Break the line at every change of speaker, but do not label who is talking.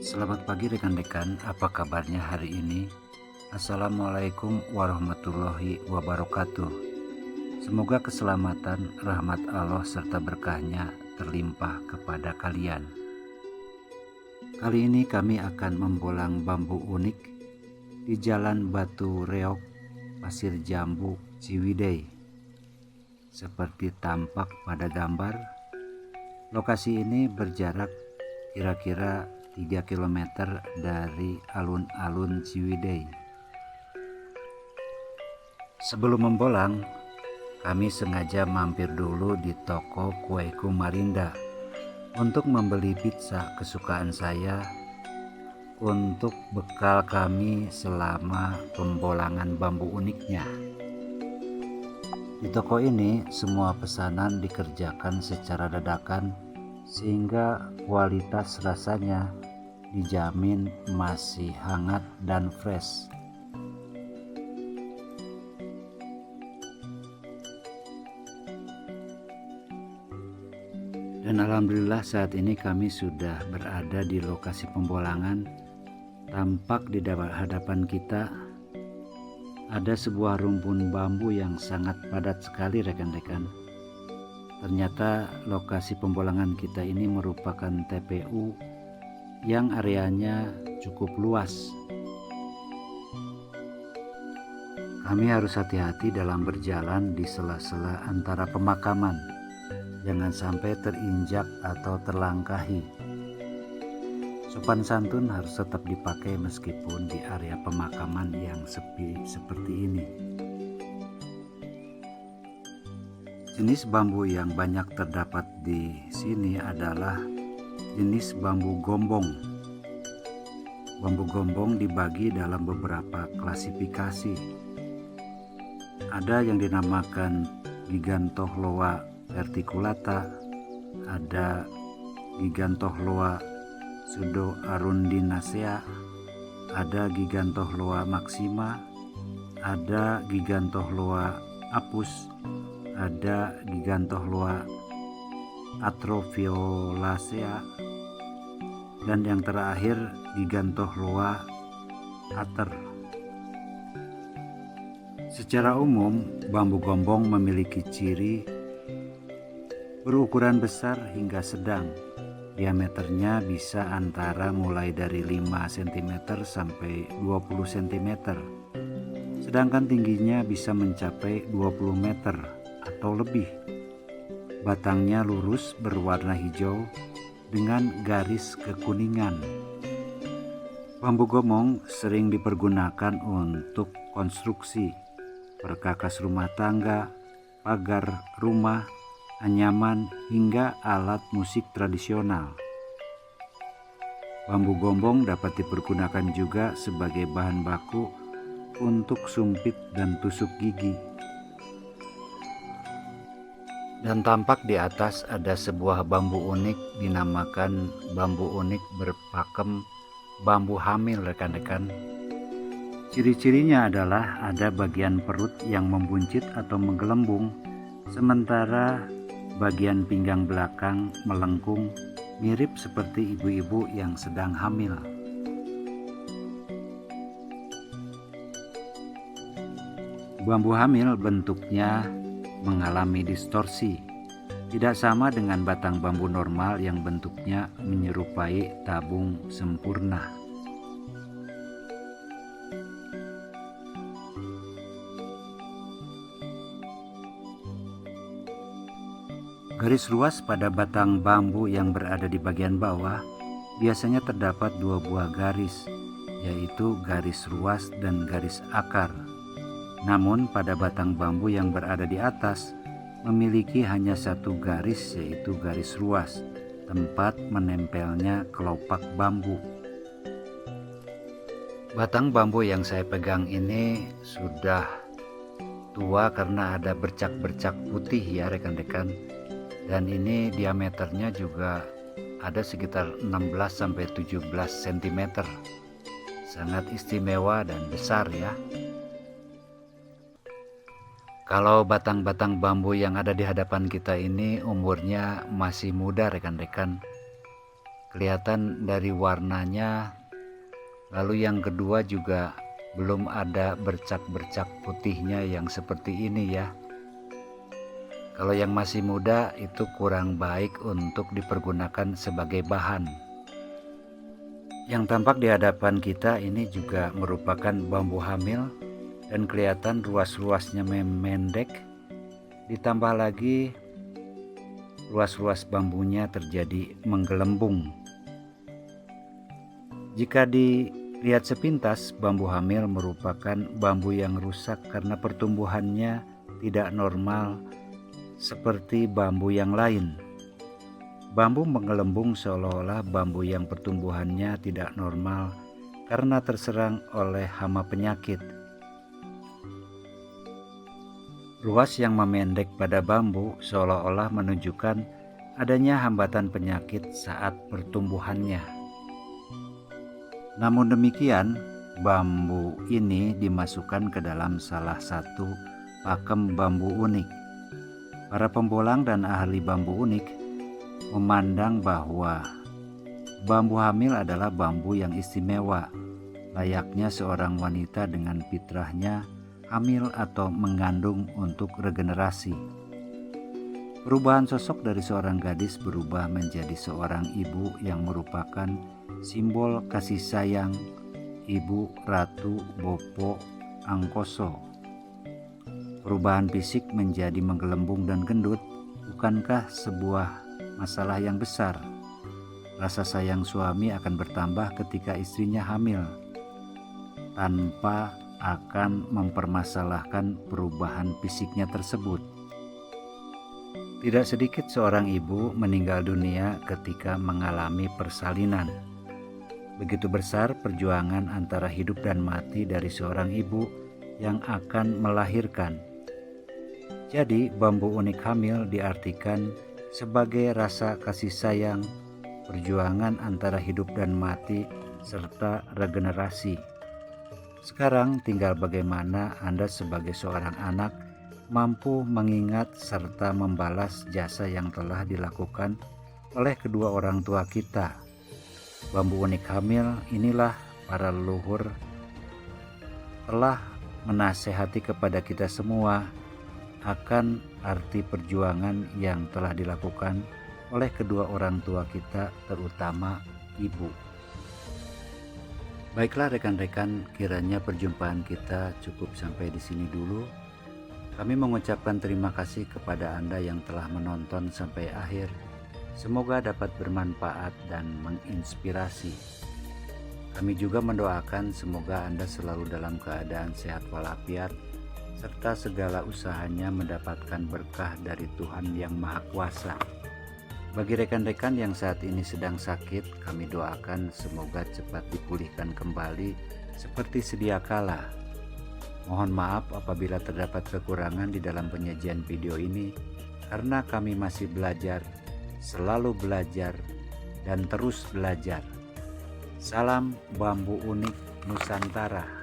Selamat pagi rekan-rekan, apa kabarnya hari ini? Assalamualaikum warahmatullahi wabarakatuh. Semoga keselamatan, rahmat Allah serta berkahnya terlimpah kepada kalian. Kali ini kami akan membolang bambu unik di Jalan Batu Reok, Pasir Jambu, Ciwidey. Seperti tampak pada gambar, lokasi ini berjarak kira-kira 3 km dari alun-alun Ciwidey. Sebelum membolang, kami sengaja mampir dulu di toko Kueku Marinda untuk membeli pizza kesukaan saya untuk bekal kami selama pembolangan bambu uniknya. Di toko ini semua pesanan dikerjakan secara dadakan sehingga kualitas rasanya dijamin masih hangat dan fresh. Dan alhamdulillah saat ini kami sudah berada di lokasi pembolangan. Tampak di hadapan kita ada sebuah rumpun bambu yang sangat padat sekali rekan-rekan. Ternyata lokasi pembolangan kita ini merupakan TPU yang areanya cukup luas. Kami harus hati-hati dalam berjalan di sela-sela antara pemakaman. Jangan sampai terinjak atau terlangkahi. Sopan santun harus tetap dipakai meskipun di area pemakaman yang sepi seperti ini. Jenis bambu yang banyak terdapat di sini adalah jenis bambu gombong. Bambu gombong dibagi dalam beberapa klasifikasi. Ada yang dinamakan Gigantohloa verticulata, ada Gigantohloa pseudoarundinacea, ada Gigantohloa maxima, ada Gigantohloa apus, ada Gigantohloa atrophiolacea, dan yang terakhir Gigantohloa ater. Secara umum, bambu gombong memiliki ciri berukuran besar hingga sedang. Diameternya bisa antara mulai dari 5 cm sampai 20 cm. Sedangkan tingginya bisa mencapai 20 meter atau lebih. Batangnya lurus berwarna hijau dengan garis kekuningan. Bambu gombong sering dipergunakan untuk konstruksi, perkakas rumah tangga, pagar rumah, anyaman, hingga alat musik tradisional. Bambu gombong dapat dipergunakan juga sebagai bahan baku untuk sumpit dan tusuk gigi. Dan tampak di atas ada sebuah bambu unik dinamakan bambu unik berpakem bambu hamil rekan-rekan. Ciri-cirinya adalah ada bagian perut yang membuncit atau menggelembung, sementara bagian pinggang belakang melengkung, mirip seperti ibu-ibu yang sedang hamil. Bambu hamil bentuknya mengalami distorsi, tidak sama dengan batang bambu normal yang bentuknya menyerupai tabung sempurna. Garis ruas pada batang bambu yang berada di bagian bawah biasanya terdapat 2 buah garis, yaitu garis ruas dan garis akar. Namun pada batang bambu yang berada di atas memiliki hanya 1 garis, yaitu garis ruas, tempat menempelnya kelopak bambu. Batang bambu yang saya pegang ini sudah tua karena ada bercak-bercak putih ya rekan-rekan. Dan ini diameternya juga ada sekitar 16-17 cm. Sangat istimewa dan besar ya. Kalau batang-batang bambu yang ada di hadapan kita ini umurnya masih muda rekan-rekan. kelihatan dari warnanya. Lalu yang kedua juga belum ada bercak-bercak putihnya yang seperti ini ya. Kalau yang masih muda itu kurang baik untuk dipergunakan sebagai bahan. Yang tampak di hadapan kita ini juga merupakan bambu hamil dan kelihatan ruas-ruasnya memendek, ditambah lagi ruas-ruas bambunya terjadi menggelembung. Jika dilihat sepintas, bambu hamil merupakan bambu yang rusak karena pertumbuhannya tidak normal seperti bambu yang lain. Bambu menggelembung seolah-olah bambu yang pertumbuhannya tidak normal karena terserang oleh hama penyakit. Ruas yang memendek pada bambu seolah-olah menunjukkan adanya hambatan penyakit saat pertumbuhannya. Namun demikian, bambu ini dimasukkan ke dalam salah satu pakem bambu unik. Para pembolang dan ahli bambu unik memandang bahwa bambu hamil adalah bambu yang istimewa, layaknya seorang wanita dengan fitrahnya hamil atau mengandung untuk regenerasi. Perubahan sosok dari seorang gadis berubah menjadi seorang ibu yang merupakan simbol kasih sayang Ibu Ratu Bopo Angkoso. Perubahan fisik menjadi menggelembung dan gendut bukankah sebuah masalah yang besar? Rasa sayang suami akan bertambah ketika istrinya hamil, tanpa akan mempermasalahkan perubahan fisiknya tersebut. Tidak sedikit seorang ibu meninggal dunia ketika mengalami persalinan. Begitu besar perjuangan antara hidup dan mati dari seorang ibu yang akan melahirkan. Jadi bambu unik hamil diartikan sebagai rasa kasih sayang, perjuangan antara hidup dan mati, serta regenerasi. Sekarang tinggal bagaimana Anda sebagai seorang anak mampu mengingat serta membalas jasa yang telah dilakukan oleh kedua orang tua kita. Bambu unik hamil inilah para leluhur telah menasehati kepada kita semua akan arti perjuangan yang telah dilakukan oleh kedua orang tua kita, terutama ibu. Baiklah rekan-rekan, kiranya perjumpaan kita cukup sampai di sini dulu. Kami mengucapkan terima kasih kepada Anda yang telah menonton sampai akhir. Semoga dapat bermanfaat dan menginspirasi. Kami juga mendoakan semoga Anda selalu dalam keadaan sehat walafiat, serta segala usahanya mendapatkan berkah dari Tuhan Yang Maha Kuasa. Bagi rekan-rekan yang saat ini sedang sakit, kami doakan semoga cepat dipulihkan kembali seperti sedia kala. Mohon maaf apabila terdapat kekurangan di dalam penyajian video ini, karena kami masih belajar, selalu belajar, dan terus belajar. Salam Bambu Unik Nusantara.